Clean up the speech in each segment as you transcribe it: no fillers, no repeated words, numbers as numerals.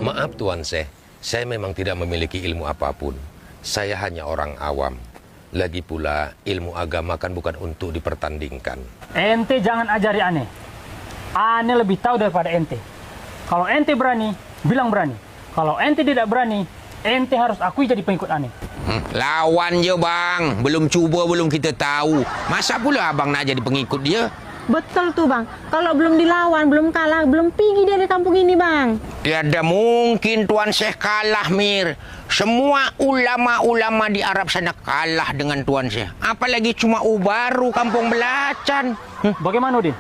Maaf Tuan Syekh, saya memang tidak memiliki ilmu apapun. Saya hanya orang awam. Lagi pula, ilmu agama kan bukan untuk dipertandingkan. Ente jangan ajari aneh. Aneh lebih tahu daripada ente. Kalau ente berani, bilang berani. Kalau ente tidak berani, ente harus akui jadi pengikut aneh. Lawan je bang. Belum cuba, belum kita tahu. Masa pula abang nak jadi pengikut dia? Betul tuh bang. Kalau belum dilawan, belum kalah, belum pergi dari kampung ini bang. Tiada mungkin Tuan Syekh kalah, Mir. Semua ulama-ulama di Arab sana kalah dengan Tuan Syekh. Apalagi cuma baru kampung Belacan. Bagaimana Udin?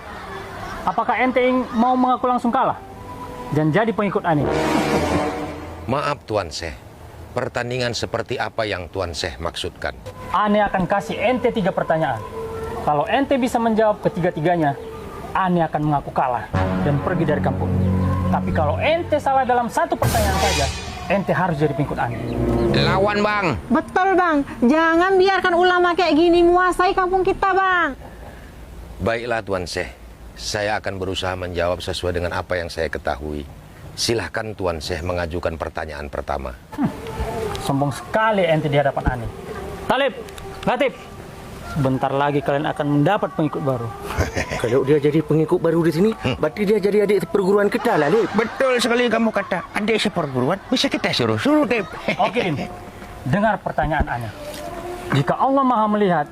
Apakah ente mau mengaku langsung kalah? Dan jadi pengikut aneh? Maaf Tuan Syekh, pertandingan seperti apa yang Tuan Syekh maksudkan? Aneh akan kasih ente 3 pertanyaan. Kalau ente bisa menjawab ketiga-tiganya, aneh akan mengaku kalah dan pergi dari kampung. Tapi kalau ente salah dalam 1 pertanyaan saja, ente harus jadi pengikut aneh. Lawan bang. Betul bang. Jangan biarkan ulama kayak gini menguasai kampung kita bang. Baiklah Tuan Syekh, saya akan berusaha menjawab sesuai dengan apa yang saya ketahui. Silahkan Tuan Syekh mengajukan pertanyaan pertama. Sombong sekali ente di hadapan aneh. Talib, Latif, sebentar lagi kalian akan mendapat pengikut baru. Kalau dia jadi pengikut baru di sini, berarti dia jadi adik perguruan kita lah, Lip. Betul sekali kamu kata. Adik seperguruan, bisa kita suruh Dip. Oke, Din. Dengar pertanyaan aneh. Jika Allah Maha melihat,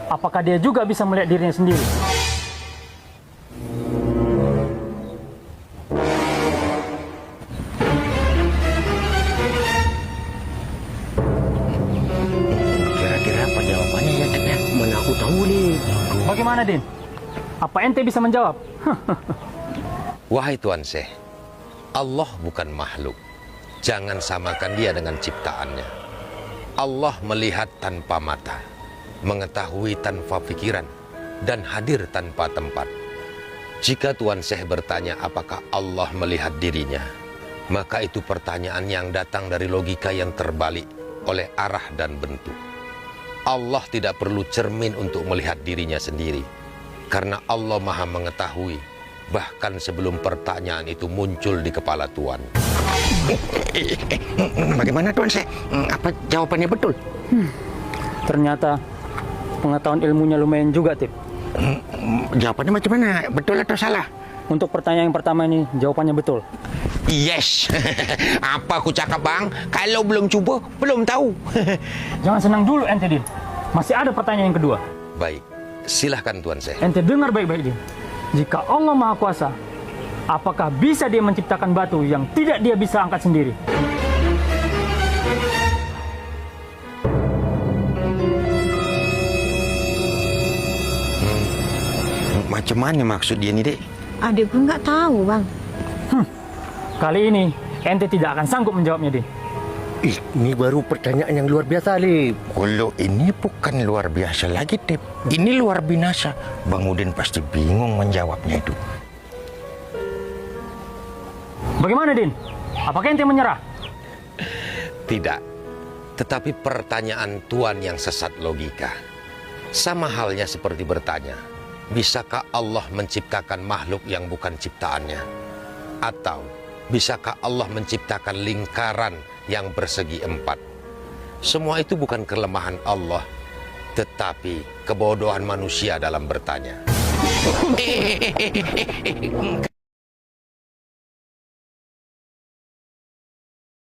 apakah dia juga bisa melihat dirinya sendiri? Kira-kira apa jawabannya ya, Dip? Mana aku tahu, Lip. Bagaimana, Din? Apa ente bisa menjawab? Wahai Tuan Syekh, Allah bukan makhluk. Jangan samakan dia dengan ciptaannya. Allah melihat tanpa mata, mengetahui tanpa pikiran, dan hadir tanpa tempat. Jika Tuan Syekh bertanya apakah Allah melihat dirinya, maka itu pertanyaan yang datang dari logika yang terbalik oleh arah dan bentuk. Allah tidak perlu cermin untuk melihat dirinya sendiri, karena Allah Maha mengetahui, bahkan sebelum pertanyaan itu muncul di kepala Tuan. Bagaimana Tuan Syekh? Apa jawabannya betul? Ternyata pengetahuan ilmunya lumayan juga, Tip. Jawabannya macam mana? Betul atau salah? Untuk pertanyaan yang pertama ini, jawabannya betul. Yes. Apa aku cakap bang? Kalau belum cuba, belum tahu. Jangan senang dulu ente, Din. Masih ada pertanyaan yang kedua. Baik, silahkan Tuan Syekh. Ente dengar baik-baik, Din. Jika Allah Maha Kuasa, apakah bisa dia menciptakan batu yang tidak dia bisa angkat sendiri? Macam mana maksud dia ni, Dek? Adik pun nggak tahu bang. Kali ini, ente tidak akan sanggup menjawabnya, Din. Ini baru pertanyaan yang luar biasa, Lip. Kalau ini bukan luar biasa lagi, Dep. Ini luar binasa. Bang Udin pasti bingung menjawabnya itu. Bagaimana, Din? Apakah ente menyerah? Tidak, tetapi pertanyaan Tuan yang sesat logika. Sama halnya seperti bertanya, bisakah Allah menciptakan makhluk yang bukan ciptaannya? Atau bisakah Allah menciptakan lingkaran yang bersegi 4? Semua itu bukan kelemahan Allah, tetapi kebodohan manusia dalam bertanya.